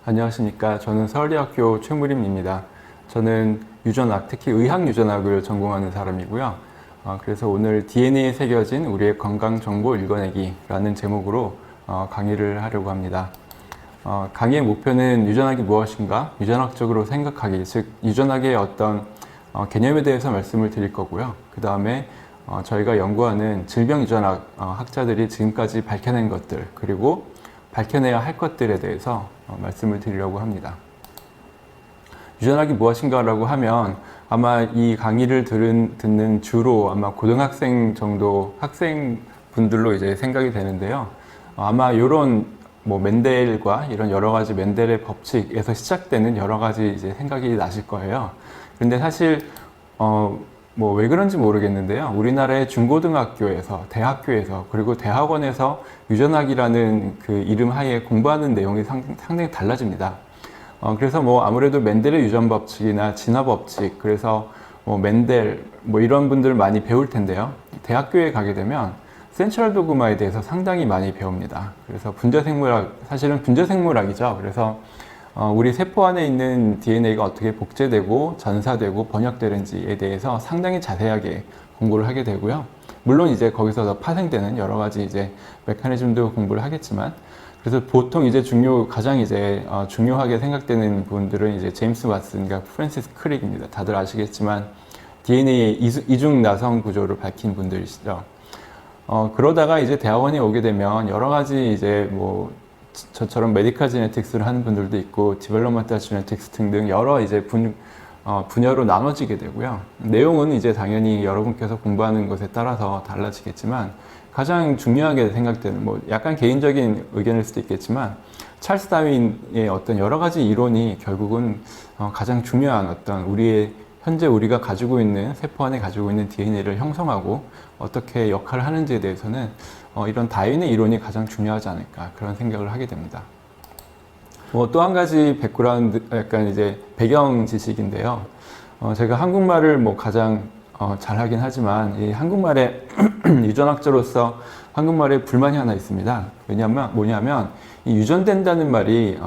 안녕하십니까. 저는 서울대학교 최무림입니다. 저는 유전학, 특히 의학 유전학을 전공하는 사람이고요. 그래서 오늘 DNA에 새겨진 우리의 건강정보 읽어내기라는 제목으로 강의를 하려고 합니다. 강의의 목표는 유전학이 무엇인가, 유전학적으로 생각하기, 즉 유전학의 어떤 개념에 대해서 말씀을 드릴 거고요. 그 다음에 저희가 연구하는 질병 유전학 학자들이 지금까지 밝혀낸 것들, 그리고 밝혀내야 할 것들에 대해서 말씀을 드리려고 합니다. 유전학이 무엇인가라고 하면 아마 이 강의를 듣는 주로 아마 고등학생 정도 학생분들로 이제 생각이 되는데요. 아마 이런 멘델과 이런 여러 가지 멘델의 법칙에서 시작되는 여러 가지 이제 생각이 나실 거예요. 그런데 사실 왜 그런지 모르겠는데요. 우리나라의 중고등학교에서, 대학교에서, 그리고 대학원에서 유전학이라는 그 이름 하에 공부하는 내용이 상당히 달라집니다. 그래서 아무래도 멘델의 유전 법칙이나 진화 법칙, 그래서 멘델, 이런 분들 많이 배울 텐데요. 대학교에 가게 되면 센트럴 도그마에 대해서 상당히 많이 배웁니다. 그래서 분자생물학, 사실은 분자생물학이죠. 그래서 우리 세포 안에 있는 DNA가 어떻게 복제되고 전사되고 번역되는지에 대해서 상당히 자세하게 공부를 하게 되고요. 물론 이제 거기서 더 파생되는 여러 가지 이제 메커니즘도 공부를 하겠지만, 그래서 보통 이제 가장 이제 중요하게 생각되는 분들은 이제 제임스 왓슨과 프랜시스 크릭입니다. 다들 아시겠지만 DNA의 이중 나성 구조를 밝힌 분들이시죠. 그러다가 이제 대학원에 오게 되면 여러 가지 이제 저처럼 메디컬 제네틱스를 하는 분들도 있고 디벨롭먼탈 제네틱스 등등 여러 이제 분야로 나눠지게 되고요. 내용은 이제 당연히 여러분께서 공부하는 것에 따라서 달라지겠지만 가장 중요하게 생각되는 약간 개인적인 의견일 수도 있겠지만 찰스 다윈의 어떤 여러 가지 이론이 결국은 가장 중요한 어떤 현재 우리가 가지고 있는 세포 안에 가지고 있는 DNA를 형성하고 어떻게 역할을 하는지에 대해서는 이런 다윈의 이론이 가장 중요하지 않을까 그런 생각을 하게 됩니다. 또 한 가지 백그라운드, 약간 이제 배경 지식인데요. 제가 한국말을 가장 잘하긴 하지만 이 한국말의 유전학자로서 한국말에 불만이 하나 있습니다. 뭐냐면 이 유전된다는 말이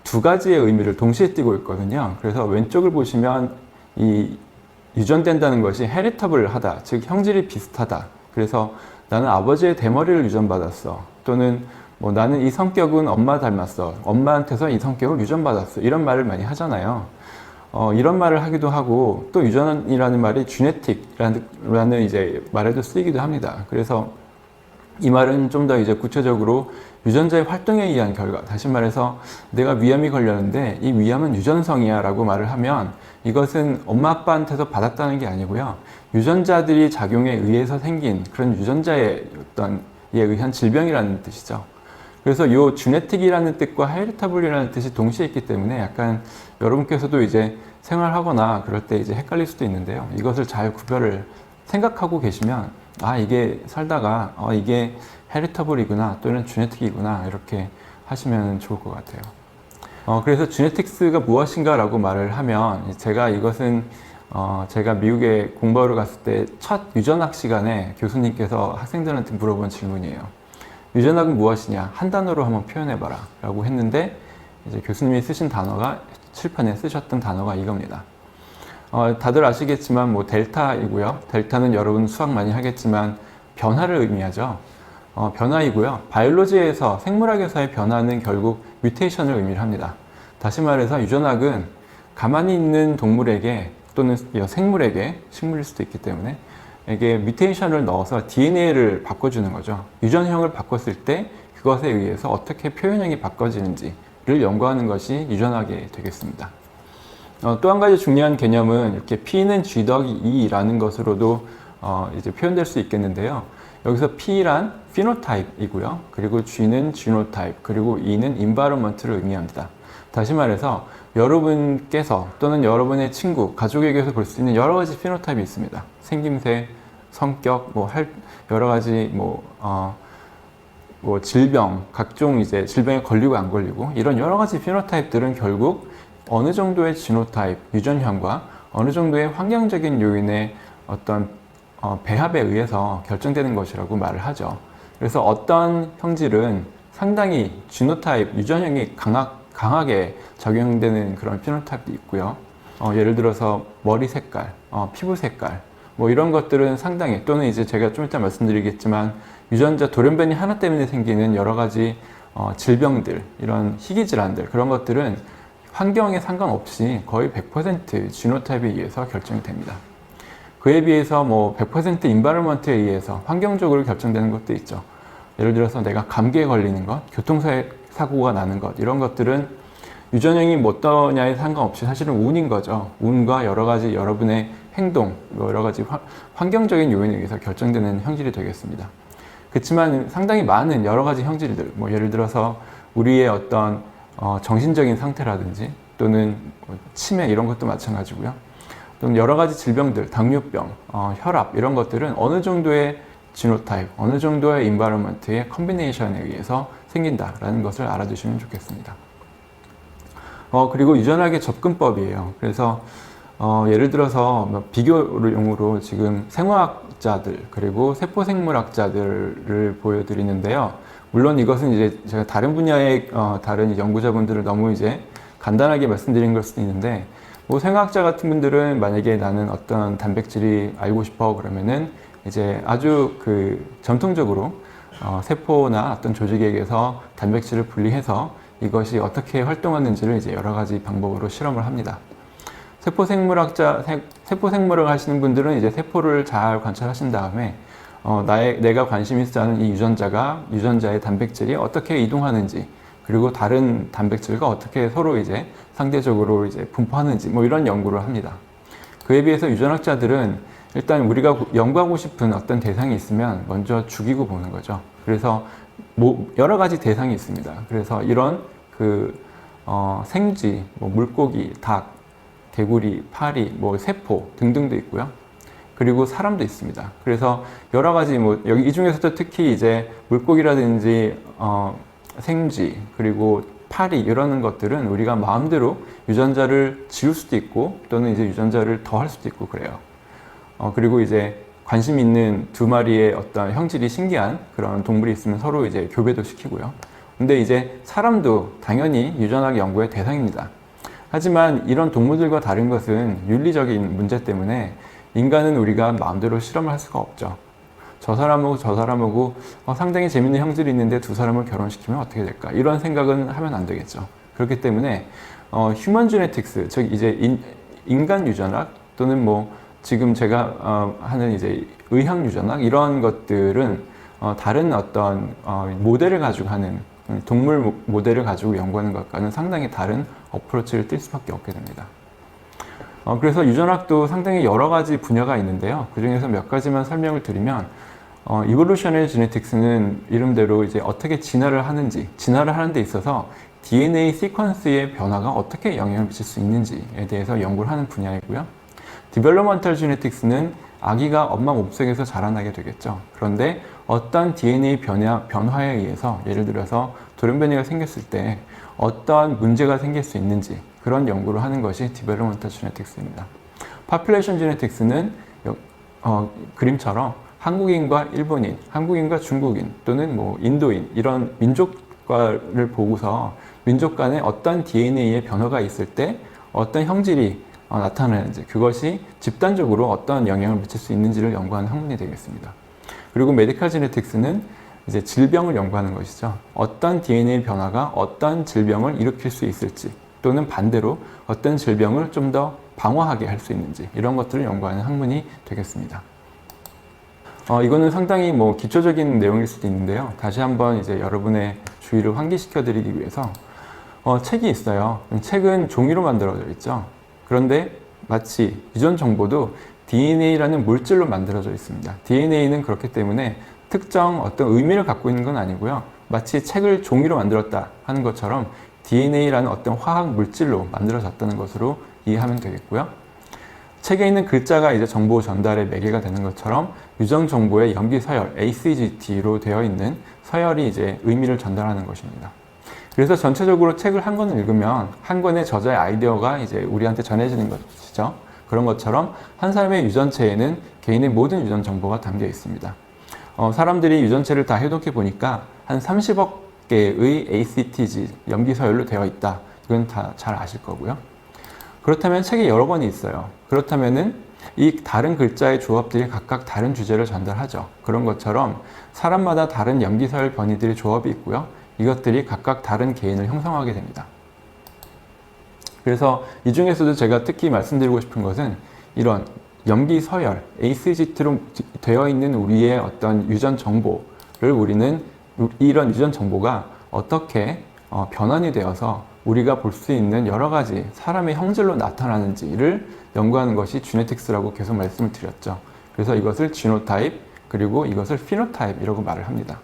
두 가지의 의미를 동시에 띠고 있거든요. 그래서 왼쪽을 보시면 이 유전된다는 것이 헤리터블 하다, 즉 형질이 비슷하다. 그래서 나는 아버지의 대머리를 유전받았어. 또는 나는 이 성격은 엄마 닮았어. 엄마한테서 이 성격을 유전받았어. 이런 말을 많이 하잖아요. 이런 말을 하기도 하고, 또 유전이라는 말이 genetic라는 이제 말에도 쓰이기도 합니다. 그래서 이 말은 좀 더 이제 구체적으로 유전자의 활동에 의한 결과, 다시 말해서 내가 위암이 걸렸는데 이 위암은 유전성이야 라고 말을 하면 이것은 엄마 아빠한테서 받았다는 게 아니고요. 유전자들이 작용에 의해서 생긴 그런 유전자의 어떤 에 의한 질병이라는 뜻이죠. 그래서 이 genetic이라는 뜻과 heritable 뜻이 동시에 있기 때문에 약간 여러분께서도 이제 생활하거나 그럴 때 이제 헷갈릴 수도 있는데요. 이것을 잘 구별을 생각하고 계시면 이게 살다가 이게 헤리터블이구나 또는 genetic이구나 이렇게 하시면 좋을 것 같아요. 그래서 genetic스가 무엇인가 라고 말을 하면 제가 미국에 공부하러 갔을 때 첫 유전학 시간에 교수님께서 학생들한테 물어본 질문이에요. 유전학은 무엇이냐? 한 단어로 한번 표현해봐라 라고 했는데 이제 교수님이 칠판에 쓰셨던 단어가 이겁니다. 다들 아시겠지만 델타이고요. 델타는 여러분 수학 많이 하겠지만 변화를 의미하죠. 변화이고요. 바이올로지에서, 생물학에서의 변화는 결국 뮤테이션을 의미합니다. 다시 말해서 유전학은 가만히 있는 동물에게 또는 생물에게, 식물일 수도 있기 때문에 이게 뮤테이션을 넣어서 DNA를 바꿔주는 거죠. 유전형을 바꿨을 때 그것에 의해서 어떻게 표현형이 바꿔지는지를 연구하는 것이 유전학이 되겠습니다. 또 한 가지 중요한 개념은 이렇게 P는 G 더하기 E라는 것으로도 이제 표현될 수 있겠는데요. 여기서 P란 피노타입이고요. 그리고 G는 지노타입, 그리고 E는 인바이러먼트를 의미합니다. 다시 말해서 여러분께서 또는 여러분의 친구, 가족에게서 볼 수 있는 여러 가지 피노타입이 있습니다. 생김새, 성격, 여러 가지 질병, 각종 이제 질병에 걸리고 안 걸리고 이런 여러 가지 피노타입들은 결국 어느 정도의 지노타입, 유전형과 어느 정도의 환경적인 요인의 어떤 배합에 의해서 결정되는 것이라고 말을 하죠. 그래서 어떤 형질은 상당히 지노타입, 유전형이 강하게 적용되는 그런 피노타입도 있고요. 예를 들어서 머리 색깔, 피부 색깔, 뭐 이런 것들은 상당히, 또는 이제 제가 좀 이따 말씀드리겠지만 유전자 돌연변이 하나 때문에 생기는 여러 가지 질병들, 이런 희귀 질환들, 그런 것들은 환경에 상관없이 거의 100% 지노타입에 의해서 결정이 됩니다. 그에 비해서 뭐 100% 인바이러먼트에 의해서 환경적으로 결정되는 것도 있죠. 예를 들어서 내가 감기에 걸리는 것, 교통사고가 나는 것, 이런 것들은 유전형이 뭐 어떠냐에 상관없이 사실은 운인 거죠. 운과 여러 가지 여러분의 행동, 여러 가지 환경적인 요인에 의해서 결정되는 형질이 되겠습니다. 그렇지만 상당히 많은 여러 가지 형질들, 뭐 예를 들어서 우리의 어떤 정신적인 상태라든지 또는 치매 이런 것도 마찬가지고요. 또는 여러 가지 질병들, 당뇨병, 혈압 이런 것들은 어느 정도의 지노타입, 어느 정도의 인바이러먼트의 컨비네이션에 의해서 생긴다라는 것을 알아두시면 좋겠습니다. 그리고 유전학의 접근법이에요. 그래서 예를 들어서 비교용으로 지금 생화학자들 그리고 세포생물학자들을 보여드리는데요. 물론 이것은 이제 제가 다른 분야의 다른 연구자분들을 너무 이제 간단하게 말씀드린 걸 수도 있는데, 뭐 생화학자 같은 분들은 만약에 나는 어떤 단백질이 알고 싶어 그러면은 이제 아주 전통적으로 세포나 어떤 조직에게서 단백질을 분리해서 이것이 어떻게 활동하는지를 이제 여러 가지 방법으로 실험을 합니다. 세포생물을 하시는 분들은 이제 세포를 잘 관찰하신 다음에 내가 관심 있어 하는 이 유전자의 단백질이 어떻게 이동하는지, 그리고 다른 단백질과 어떻게 서로 이제 상대적으로 이제 분포하는지, 뭐 이런 연구를 합니다. 그에 비해서 유전학자들은 일단 우리가 연구하고 싶은 어떤 대상이 있으면 먼저 죽이고 보는 거죠. 그래서 여러 가지 대상이 있습니다. 그래서 이런 생쥐, 물고기, 닭, 개구리, 파리, 세포 등등도 있고요. 그리고 사람도 있습니다. 그래서 여러 가지 여기 이 중에서도 특히 이제 물고기라든지 생쥐 그리고 파리 이런 것들은 우리가 마음대로 유전자를 지울 수도 있고 또는 이제 유전자를 더할 수도 있고 그래요. 그리고 이제 관심 있는 두 마리의 어떤 형질이 신기한 그런 동물이 있으면 서로 이제 교배도 시키고요. 근데 이제 사람도 당연히 유전학 연구의 대상입니다. 하지만 이런 동물들과 다른 것은 윤리적인 문제 때문에 인간은 우리가 마음대로 실험을 할 수가 없죠. 저 사람하고 상당히 재밌는 형질이 있는데 두 사람을 결혼시키면 어떻게 될까? 이런 생각은 하면 안 되겠죠. 그렇기 때문에 휴먼 지네틱스, 즉 이제 인간 유전학 또는 지금 제가 하는 이제 의학 유전학 이런 것들은 다른 어떤 모델을 가지고 하는 동물 모델을 가지고 연구하는 것과는 상당히 다른 어프로치를 띌 수밖에 없게 됩니다. 그래서 유전학도 상당히 여러 가지 분야가 있는데요. 그 중에서 몇 가지만 설명을 드리면, 이볼루셔널 지네틱스는 이름대로 이제 어떻게 진화를 하는 데 있어서 DNA 시퀀스의 변화가 어떻게 영향을 미칠 수 있는지에 대해서 연구를 하는 분야이고요. 디벨로먼탈 지네틱스는 아기가 엄마 몸속에서 자라나게 되겠죠. 그런데 어떤 DNA 변화에 의해서 예를 들어서 돌연변이가 생겼을 때 어떠한 문제가 생길 수 있는지 그런 연구를 하는 것이 디벨로먼탈 지네틱스입니다. 파퓰레이션 지네틱스는 그림처럼 한국인과 일본인, 한국인과 중국인 또는 인도인 이런 민족과를 보고서 민족 간에 어떤 DNA의 변화가 있을 때 어떤 형질이 나타나는지, 그것이 집단적으로 어떤 영향을 미칠 수 있는지를 연구하는 학문이 되겠습니다. 그리고 메디컬 지네틱스는 이제 질병을 연구하는 것이죠. 어떤 DNA 변화가 어떤 질병을 일으킬 수 있을지, 또는 반대로 어떤 질병을 좀 더 방어하게 할 수 있는지, 이런 것들을 연구하는 학문이 되겠습니다. 이거는 상당히 기초적인 내용일 수도 있는데요. 다시 한번 이제 여러분의 주의를 환기시켜 드리기 위해서 책이 있어요. 책은 종이로 만들어져 있죠. 그런데 마치 유전 정보도 DNA라는 물질로 만들어져 있습니다. DNA는 그렇기 때문에 특정 어떤 의미를 갖고 있는 건 아니고요. 마치 책을 종이로 만들었다 하는 것처럼 DNA라는 어떤 화학 물질로 만들어졌다는 것으로 이해하면 되겠고요. 책에 있는 글자가 이제 정보 전달의 매개가 되는 것처럼 유전 정보의 염기 서열 ACGT로 되어 있는 서열이 이제 의미를 전달하는 것입니다. 그래서 전체적으로 책을 한 권을 읽으면 한 권의 저자의 아이디어가 이제 우리한테 전해지는 것이죠. 그런 것처럼 한 사람의 유전체에는 개인의 모든 유전 정보가 담겨 있습니다. 사람들이 유전체를 다 해독해 보니까 한 30억 개의 ACTG, 염기서열로 되어 있다. 이건 다 잘 아실 거고요. 그렇다면 책에 여러 권이 있어요. 그렇다면은 이 다른 글자의 조합들이 각각 다른 주제를 전달하죠. 그런 것처럼 사람마다 다른 염기서열 번뇌들의 조합이 있고요. 이것들이 각각 다른 개인을 형성하게 됩니다. 그래서 이 중에서도 제가 특히 말씀드리고 싶은 것은 이런 염기서열, ACGT로 되어 있는 우리의 어떤 유전 정보를 우리는 이런 유전 정보가 어떻게 변환이 되어서 우리가 볼 수 있는 여러 가지 사람의 형질로 나타나는지를 연구하는 것이 지네틱스라고 계속 말씀을 드렸죠. 그래서 이것을 지노타입 그리고 이것을 피노타입이라고 말을 합니다.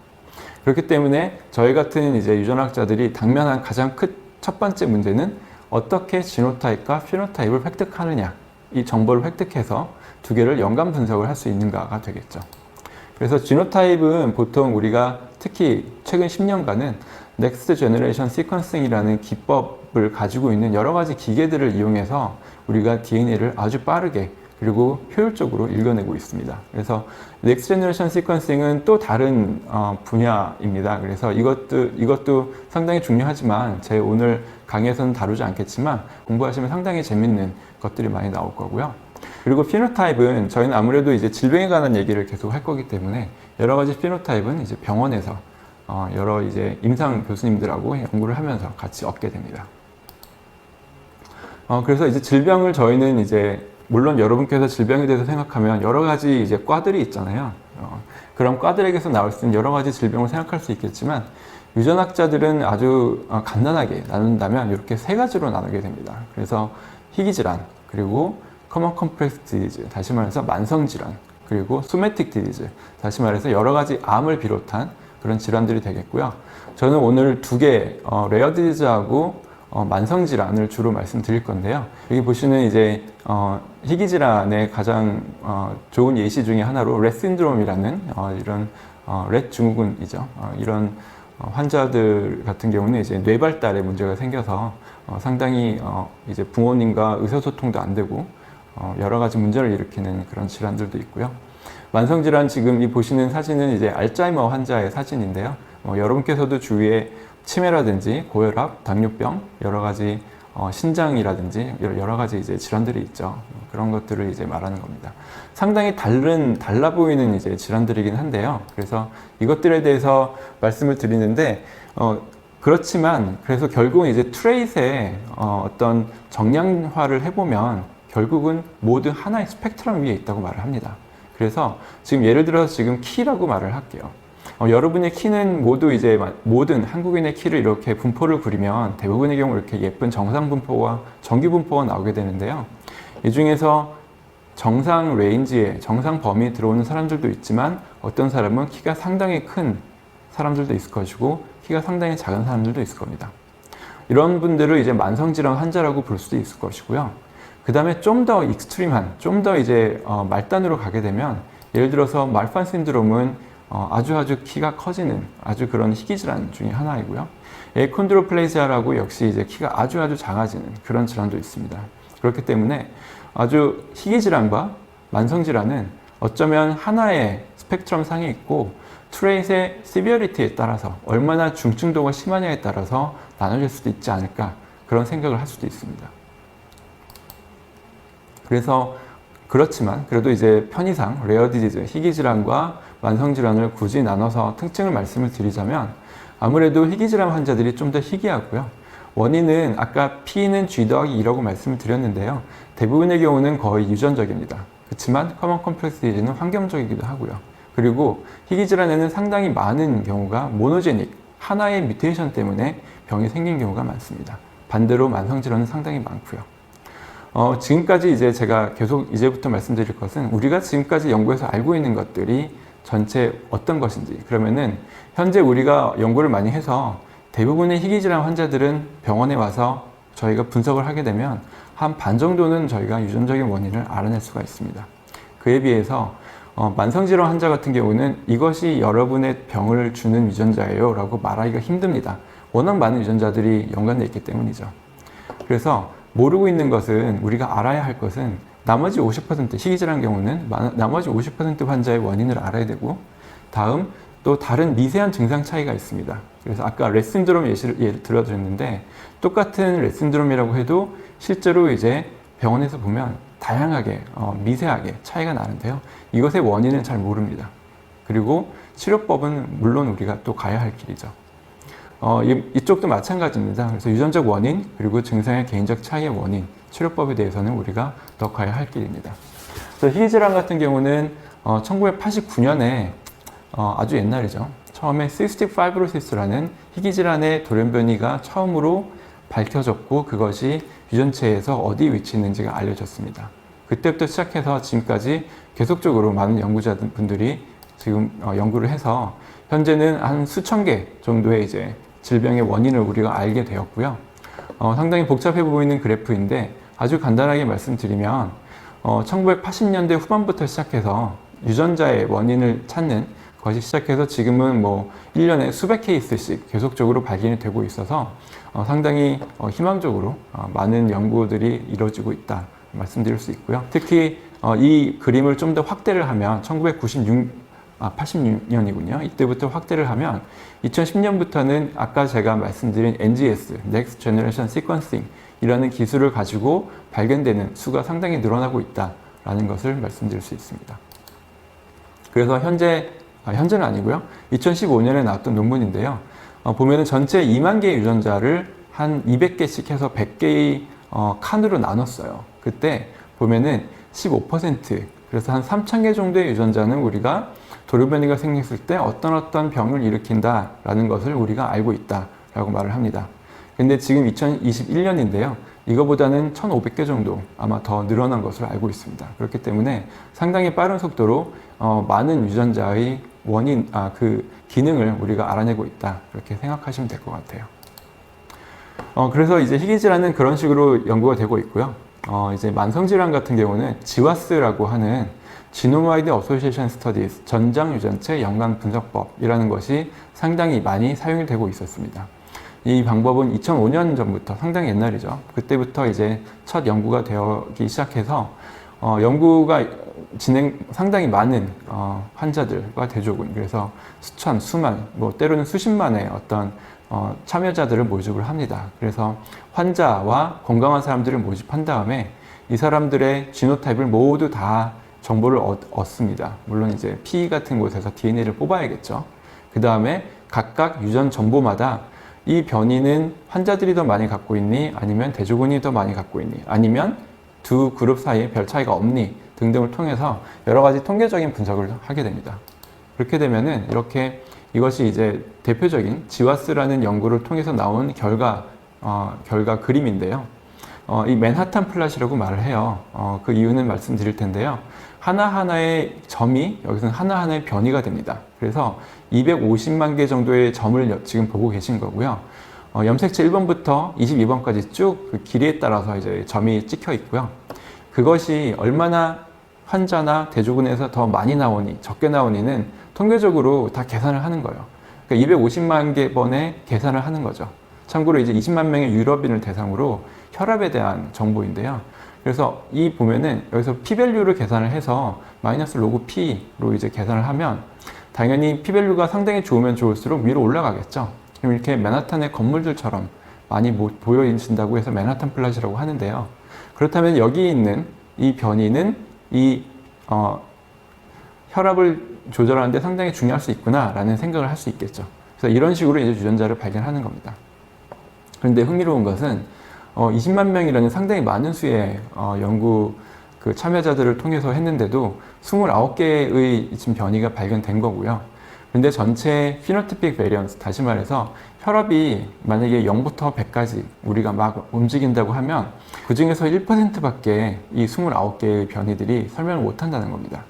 그렇기 때문에 저희 같은 이제 유전학자들이 당면한 가장 큰 첫 번째 문제는 어떻게 지노타입과 피노타입을 획득하느냐, 이 정보를 획득해서 두 개를 연관 분석을 할 수 있는가가 되겠죠. 그래서 지노타입은 보통 우리가 특히 최근 10년간은 넥스트 제너레이션 시퀀싱이라는 기법을 가지고 있는 여러 가지 기계들을 이용해서 우리가 DNA를 아주 빠르게 그리고 효율적으로 읽어내고 있습니다. 그래서 넥스트 제너레이션 시퀀싱은 또 다른 분야입니다. 그래서 이것도 상당히 중요하지만 제 오늘 강의에서는 다루지 않겠지만 공부하시면 상당히 재밌는 것들이 많이 나올 거고요. 그리고 피노타입은 저희는 아무래도 이제 질병에 관한 얘기를 계속 할 거기 때문에 여러 가지 피노타입은 이제 병원에서 여러 이제 임상 교수님들하고 연구를 하면서 같이 얻게 됩니다. 그래서 이제 질병을 저희는 이제 물론 여러분께서 질병에 대해서 생각하면 여러 가지 이제 과들이 있잖아요. 그런 과들에게서 나올 수 있는 여러 가지 질병을 생각할 수 있겠지만 유전학자들은 아주 간단하게 나눈다면 이렇게 세 가지로 나누게 됩니다. 그래서 희귀질환, 그리고 커먼 컴플렉스 디지즈, 다시 말해서 만성질환, 그리고 소매틱 디지즈, 다시 말해서 여러 가지 암을 비롯한 그런 질환들이 되겠고요. 저는 오늘 두 개, 레어 디지즈하고 만성질환을 주로 말씀드릴 건데요. 여기 보시는 이제 희귀질환의 가장 좋은 예시 중에 하나로 렛 신드롬이라는 이런 렛 증후군이죠. 이런 환자들 같은 경우는 이제 뇌 발달에 문제가 생겨서 상당히 이제 부모님과 의사소통도 안 되고 여러 가지 문제를 일으키는 그런 질환들도 있고요. 만성질환 지금 이 보시는 사진은 이제 알츠하이머 환자의 사진인데요. 여러분께서도 주위에 치매라든지 고혈압, 당뇨병, 여러 가지 신장이라든지 여러 가지 이제 질환들이 있죠. 그런 것들을 이제 말하는 겁니다. 상당히 달라 보이는 이제 질환들이긴 한데요. 그래서 이것들에 대해서 말씀을 드리는데 그렇지만 그래서 결국은 이제 트레이트의 어떤 정량화를 해보면 결국은 모두 하나의 스펙트럼 위에 있다고 말을 합니다. 그래서 지금 예를 들어서 지금 키라고 말을 할게요. 여러분의 키는 모두 이제 모든 한국인의 키를 이렇게 분포를 그리면 대부분의 경우 이렇게 예쁜 정상 분포와 정규 분포가 나오게 되는데요. 이 중에서 정상 레인지에 정상 범위에 들어오는 사람들도 있지만 어떤 사람은 키가 상당히 큰 사람들도 있을 것이고 키가 상당히 작은 사람들도 있을 겁니다. 이런 분들을 이제 만성질환 환자라고 볼 수도 있을 것이고요. 그 다음에 좀 더 익스트림한, 좀 더 이제 말단으로 가게 되면 예를 들어서 말판 신드롬은 아주 키가 커지는 아주 그런 희귀질환 중에 하나이고요. 에콘드로플레이지아라고 역시 이제 키가 아주 작아지는 그런 질환도 있습니다. 그렇기 때문에 아주 희귀질환과 만성질환은 어쩌면 하나의 스펙트럼 상에 있고 트레이트의 시비어리티에 따라서 얼마나 중증도가 심하냐에 따라서 나눠질 수도 있지 않을까 그런 생각을 할 수도 있습니다. 그래서 그렇지만 그래도 이제 편의상 레어 디지즈, 희귀질환과 만성질환을 굳이 나눠서 특징을 말씀을 드리자면 아무래도 희귀질환 환자들이 좀 더 희귀하고요. 원인은 아까 P는 G 더하기 2라고 말씀을 드렸는데요. 대부분의 경우는 거의 유전적입니다. 그렇지만 커먼 컴플렉스 디지즈는 환경적이기도 하고요. 그리고 희귀질환에는 상당히 많은 경우가 모노제닉, 하나의 뮤테이션 때문에 병이 생긴 경우가 많습니다. 반대로 만성질환은 상당히 많고요. 지금까지 이제 제가 계속 이제부터 말씀드릴 것은 우리가 지금까지 연구해서 알고 있는 것들이 전체 어떤 것인지, 그러면은 현재 우리가 연구를 많이 해서 대부분의 희귀질환 환자들은 병원에 와서 저희가 분석을 하게 되면 한 반 정도는 저희가 유전적인 원인을 알아낼 수가 있습니다. 그에 비해서 만성질환 환자 같은 경우는 이것이 여러분의 병을 주는 유전자예요 라고 말하기가 힘듭니다. 워낙 많은 유전자들이 연관되어 있기 때문이죠. 그래서 모르고 있는 것은 우리가 알아야 할 것은 나머지 50% 희귀질환 경우는 나머지 50% 환자의 원인을 알아야 되고 다음 또 다른 미세한 증상 차이가 있습니다. 그래서 아까 렛 신드롬 예를 들어드렸는데 똑같은 렛 신드롬이라고 해도 실제로 이제 병원에서 보면 다양하게 미세하게 차이가 나는데요. 이것의 원인은 잘 모릅니다. 그리고 치료법은 물론 우리가 또 가야 할 길이죠. 이쪽도 마찬가지입니다. 그래서 유전적 원인 그리고 증상의 개인적 차이의 원인, 치료법에 대해서는 우리가 더 가야 할 길입니다. 그래서 희귀질환 같은 경우는 1989년에 아주 옛날이죠. 처음에 시스틱 파이브로시스라는 희귀질환의 돌연변이가 처음으로 밝혀졌고 그것이 유전체에서 어디 위치해 있는지가 알려졌습니다. 그때부터 시작해서 지금까지 계속적으로 많은 연구자분들이 지금 연구를 해서 현재는 한 수천 개 정도의 이제 질병의 원인을 우리가 알게 되었고요. 상당히 복잡해 보이는 그래프인데 아주 간단하게 말씀드리면 1980년대 후반부터 시작해서 유전자의 원인을 찾는 것이 시작해서 지금은 뭐 1년에 수백 케이스씩 계속적으로 발견이 되고 있어서 상당히 희망적으로 많은 연구들이 이루어지고 있다 말씀드릴 수 있고요. 특히 이 그림을 좀 더 확대를 하면 86년이군요. 이때부터 확대를 하면 2010년부터는 아까 제가 말씀드린 NGS, Next Generation Sequencing 이라는 기술을 가지고 발견되는 수가 상당히 늘어나고 있다라는 것을 말씀드릴 수 있습니다. 그래서 현재는 아니고요. 2015년에 나왔던 논문인데요. 보면은 전체 2만 개의 유전자를 한 200개씩 해서 100개의 칸으로 나눴어요. 그때 보면은 15%, 그래서 한 3,000개 정도의 유전자는 우리가 돌연변이가 생겼을 때 어떤 병을 일으킨다라는 것을 우리가 알고 있다라고 말을 합니다. 근데 지금 2021년인데요. 이거보다는 1,500개 정도 아마 더 늘어난 것으로 알고 있습니다. 그렇기 때문에 상당히 빠른 속도로 많은 유전자의 원인, 그 기능을 우리가 알아내고 있다. 그렇게 생각하시면 될 것 같아요. 그래서 이제 희귀질환은 그런 식으로 연구가 되고 있고요. 이제 만성질환 같은 경우는 GWAS라고 하는 Genome-Wide Association Studies, 전장 유전체 연관 분석법이라는 것이 상당히 많이 사용이 되고 있었습니다. 이 방법은 2005년 전부터 상당히 옛날이죠. 그때부터 이제 첫 연구가 되기 시작해서 연구가 상당히 많은 환자들과 대조군, 그래서 수천, 수만, 뭐 때로는 수십만의 어떤 참여자들을 모집을 합니다. 그래서 환자와 건강한 사람들을 모집한 다음에 이 사람들의 지노타입을 모두 다 정보를 얻습니다. 물론 이제 피 같은 곳에서 DNA를 뽑아야겠죠. 그 다음에 각각 유전 정보마다 이 변이는 환자들이 더 많이 갖고 있니? 아니면 대조군이 더 많이 갖고 있니? 아니면 두 그룹 사이에 별 차이가 없니? 등등을 통해서 여러 가지 통계적인 분석을 하게 됩니다. 그렇게 되면은 이렇게 이것이 이제 대표적인 GWAS라는 연구를 통해서 나온 결과 그림인데요. 이 맨하탄 플랫이라고 말을 해요. 그 이유는 말씀드릴 텐데요. 하나하나의 점이 여기서는 하나하나의 변이가 됩니다. 그래서 250만 개 정도의 점을 지금 보고 계신 거고요. 염색체 1번부터 22번까지 쭉 그 길이에 따라서 이제 점이 찍혀 있고요. 그것이 얼마나 환자나 대조군에서 더 많이 나오니 적게 나오니는 통계적으로 다 계산을 하는 거예요. 그러니까 250만 개 번의 계산을 하는 거죠. 참고로 이제 20만 명의 유럽인을 대상으로 혈압에 대한 정보인데요. 그래서 이 보면은 여기서 p-밸류를 계산을 해서 마이너스 로그 p로 이제 계산을 하면 당연히 p-밸류가 상당히 좋으면 좋을수록 위로 올라가겠죠. 그럼 이렇게 맨하탄의 건물들처럼 많이 보여진다고 해서 맨하탄 플랫이라고 하는데요. 그렇다면 여기 있는 이 변이는 이 혈압을 조절하는데 상당히 중요할 수 있구나라는 생각을 할 수 있겠죠. 그래서 이런 식으로 이제 유전자를 발견하는 겁니다. 그런데 흥미로운 것은 20만 명이라는 상당히 많은 수의 연구 그 참여자들을 통해서 했는데도 29개의 지금 변이가 발견된 거고요. 근데 전체 피노티픽 베리언스, 다시 말해서 혈압이 만약에 0부터 100까지 우리가 막 움직인다고 하면 그 중에서 1%밖에 이 29개의 변이들이 설명을 못 한다는 겁니다.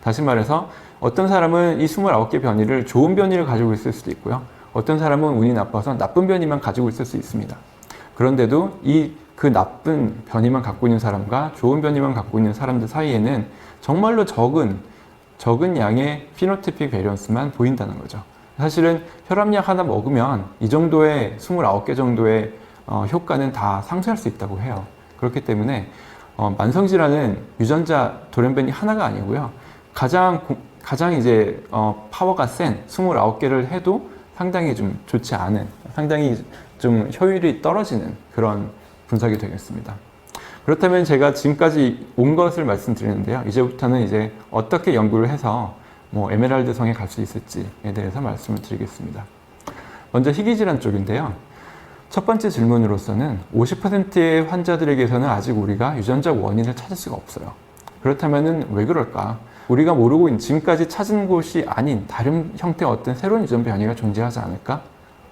다시 말해서 어떤 사람은 이 29개 변이를 좋은 변이를 가지고 있을 수도 있고요. 어떤 사람은 운이 나빠서 나쁜 변이만 가지고 있을 수 있습니다. 그런데도 그 나쁜 변이만 갖고 있는 사람과 좋은 변이만 갖고 있는 사람들 사이에는 정말로 적은 양의 피노티픽 베리언스만 보인다는 거죠. 사실은 혈압약 하나 먹으면 이 정도의 29개 정도의 효과는 다 상쇄할 수 있다고 해요. 그렇기 때문에 만성질환은 유전자 돌연변이 하나가 아니고요. 가장 가장 이제 파워가 센 29개를 해도 상당히 좀 좋지 않은, 상당히 좀 효율이 떨어지는 그런 분석이 되겠습니다. 그렇다면 제가 지금까지 온 것을 말씀드리는데요. 이제부터는 이제 어떻게 연구를 해서 뭐 에메랄드 성에 갈 수 있을지에 대해서 말씀을 드리겠습니다. 먼저 희귀질환 쪽인데요. 첫 번째 질문으로서는 50%의 환자들에게서는 아직 우리가 유전적 원인을 찾을 수가 없어요. 그렇다면 왜 그럴까? 우리가 모르고 있는, 지금까지 찾은 곳이 아닌 다른 형태의 어떤 새로운 유전 변이가 존재하지 않을까?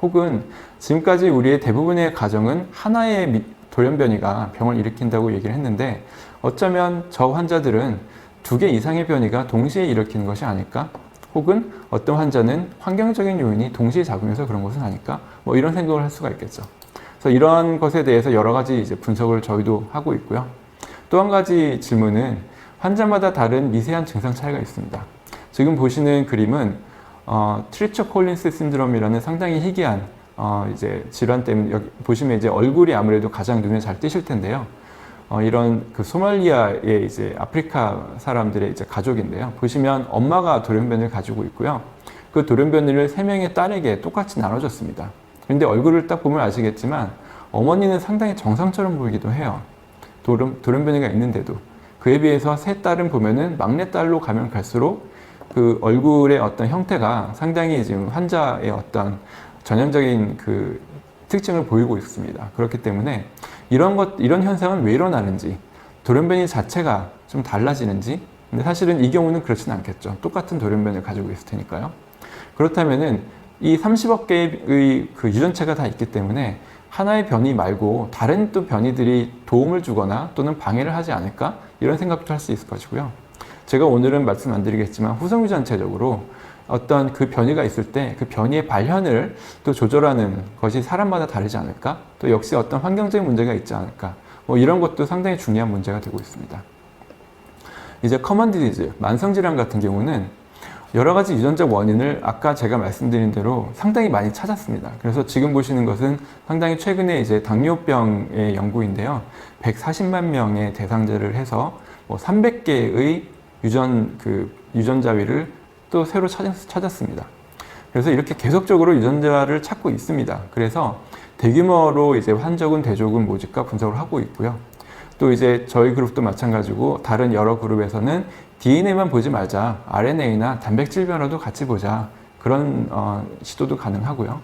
혹은 지금까지 우리의 대부분의 가정은 하나의 돌연 변이가 병을 일으킨다고 얘기를 했는데 어쩌면 저 환자들은 2개 이상의 변이가 동시에 일으키는 것이 아닐까? 혹은 어떤 환자는 환경적인 요인이 동시에 작용해서 그런 것은 아닐까? 뭐 이런 생각을 할 수가 있겠죠. 그래서 이러한 것에 대해서 여러 가지 이제 분석을 저희도 하고 있고요. 또 한 가지 질문은 환자마다 다른 미세한 증상 차이가 있습니다. 지금 보시는 그림은 트리처 콜린스 신드롬이라는 상당히 희귀한 이제 질환 때문에 여기 보시면 이제 얼굴이 아무래도 가장 눈에 잘 띄실 텐데요. 이런 그 소말리아의 이제 아프리카 사람들의 이제 가족인데요. 보시면 엄마가 돌연변이를 가지고 있고요. 그 돌연변이를 3명의 딸에게 똑같이 나눠줬습니다. 그런데 얼굴을 딱 보면 아시겠지만 어머니는 상당히 정상처럼 보이기도 해요. 돌연변이가 있는데도. 그에 비해서 세 딸은 보면은 막내딸로 가면 갈수록 그 얼굴의 어떤 형태가 상당히 지금 환자의 어떤 전형적인 그 특징을 보이고 있습니다. 그렇기 때문에 이런 현상은 왜 일어나는지, 돌연변이 자체가 좀 달라지는지, 근데 사실은 이 경우는 그렇지는 않겠죠. 똑같은 돌연변이를 가지고 있을 테니까요. 그렇다면은 이 30억 개의 그 유전체가 다 있기 때문에 하나의 변이 말고 다른 또 변이들이 도움을 주거나 또는 방해를 하지 않을까? 이런 생각도 할 수 있을 것이고요. 제가 오늘은 말씀 안 드리겠지만 후성 유전체적으로 어떤 그 변이가 있을 때 그 변이의 발현을 또 조절하는 것이 사람마다 다르지 않을까? 또 역시 어떤 환경적인 문제가 있지 않을까? 뭐 이런 것도 상당히 중요한 문제가 되고 있습니다. 이제 커먼 디지즈, 만성질환 같은 경우는 여러 가지 유전적 원인을 아까 제가 말씀드린 대로 상당히 많이 찾았습니다. 그래서 지금 보시는 것은 상당히 최근에 이제 당뇨병의 연구인데요. 140만 명의 대상자를 해서 뭐 300개의 유전자위를 또 새로 찾았습니다. 그래서 이렇게 계속적으로 유전자를 찾고 있습니다. 그래서 대규모로 이제 환적은 대조군 모집과 분석을 하고 있고요. 또 이제 저희 그룹도 마찬가지고 다른 여러 그룹에서는 DNA만 보지 말자, RNA나 단백질 변화도 같이 보자, 그런 시도도 가능하고요.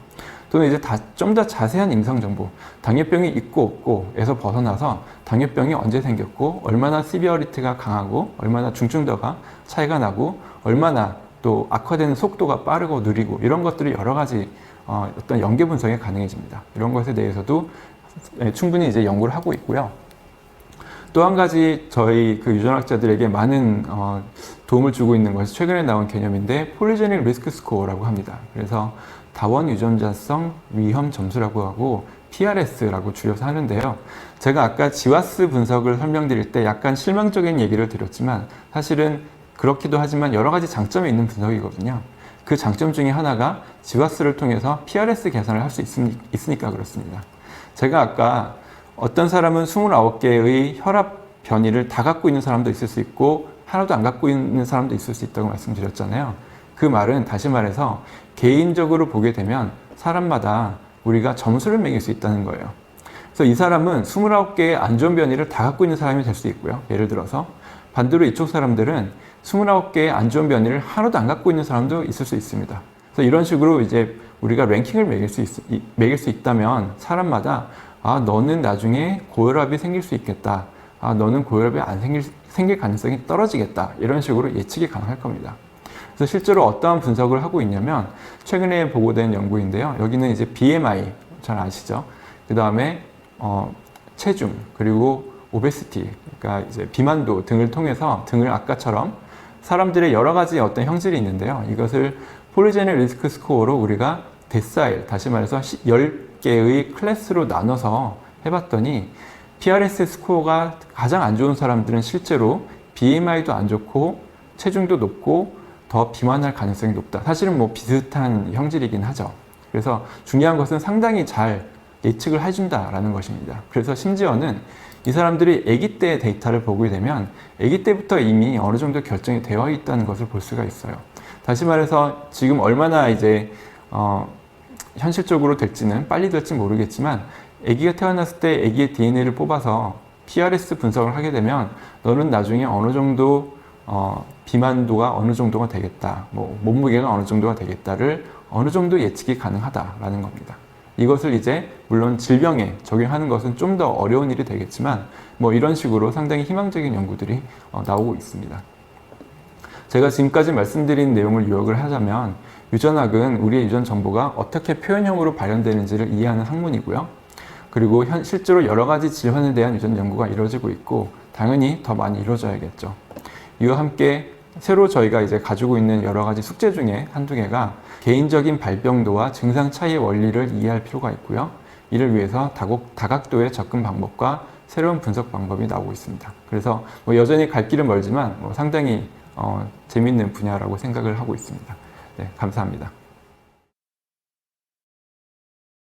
또는 이제 좀 더 자세한 임상 정보, 당뇨병이 있고 없고에서 벗어나서 당뇨병이 언제 생겼고 얼마나 시비어리티가 강하고 얼마나 중증도가 차이가 나고 얼마나 또 악화되는 속도가 빠르고 느리고 이런 것들이 여러 가지 어떤 연계 분석이 가능해집니다. 이런 것에 대해서도 충분히 이제 연구를 하고 있고요. 또 한 가지 저희 그 유전학자들에게 많은 도움을 주고 있는 것이 최근에 나온 개념인데 폴리제닉 리스크 스코어라고 합니다. 그래서 다원 유전자성 위험 점수라고 하고 PRS라고 줄여서 하는데요. 제가 아까 지와스 분석을 설명드릴 때 약간 실망적인 얘기를 드렸지만 사실은 그렇기도 하지만 여러 가지 장점이 있는 분석이거든요. 그 장점 중에 하나가 지와스를 통해서 PRS 계산을 할 수 있으니까 그렇습니다. 제가 아까 어떤 사람은 29개의 혈압 변이를 다 갖고 있는 사람도 있을 수 있고 하나도 안 갖고 있는 사람도 있을 수 있다고 말씀드렸잖아요. 그 말은 다시 말해서 개인적으로 보게 되면 사람마다 우리가 점수를 매길 수 있다는 거예요. 그래서 이 사람은 29개의 안 좋은 변이를 다 갖고 있는 사람이 될 수 있고요. 예를 들어서 반대로 이쪽 사람들은 29개의 안 좋은 변이를 하나도 안 갖고 있는 사람도 있을 수 있습니다. 그래서 이런 식으로 이제 우리가 랭킹을 매길 수 있다면 사람마다 너는 나중에 고혈압이 생길 수 있겠다. 너는 고혈압이 안 생길 가능성이 떨어지겠다. 이런 식으로 예측이 가능할 겁니다. 그래서 실제로 어떠한 분석을 하고 있냐면 최근에 보고된 연구인데요. 여기는 이제 BMI 잘 아시죠? 그 다음에 체중 그리고 오베시티, 그러니까 이제 비만도 등을 통해서 등을 아까처럼 사람들의 여러 가지 어떤 형질이 있는데요. 이것을 폴리제닉 리스크 스코어로 우리가 데사일, 다시 말해서 10개의 클래스로 나눠서 해봤더니 PRS 스코어가 가장 안 좋은 사람들은 실제로 BMI도 안 좋고 체중도 높고 더 비만할 가능성이 높다. 사실은 뭐 비슷한 형질이긴 하죠. 그래서 중요한 것은 상당히 잘 예측을 해준다라는 것입니다. 그래서 심지어는 이 사람들이 아기 때 데이터를 보게 되면 아기 때부터 이미 어느 정도 결정이 되어 있다는 것을 볼 수가 있어요. 다시 말해서 지금 얼마나 이제 현실적으로 될지는 빨리 될지 모르겠지만 아기가 태어났을 때 아기의 DNA를 뽑아서 PRS 분석을 하게 되면 너는 나중에 어느 정도 비만도가 어느 정도가 되겠다, 뭐 몸무게가 어느 정도가 되겠다를 어느 정도 예측이 가능하다라는 겁니다. 이것을 이제 물론 질병에 적용하는 것은 좀 더 어려운 일이 되겠지만 뭐 이런 식으로 상당히 희망적인 연구들이 나오고 있습니다. 제가 지금까지 말씀드린 내용을 요약을 하자면 유전학은 우리의 유전 정보가 어떻게 표현형으로 발현되는지를 이해하는 학문이고요. 그리고 실제로 여러 가지 질환에 대한 유전 연구가 이루어지고 있고 당연히 더 많이 이루어져야겠죠. 이와 함께 새로 저희가 이제 가지고 있는 여러 가지 숙제 중에 한두 개가 개인적인 발병도와 증상 차이의 원리를 이해할 필요가 있고요. 이를 위해서 다각도의 접근 방법과 새로운 분석 방법이 나오고 있습니다. 그래서 뭐 여전히 갈 길은 멀지만 상당히 재밌는 분야라고 생각을 하고 있습니다. 네, 감사합니다.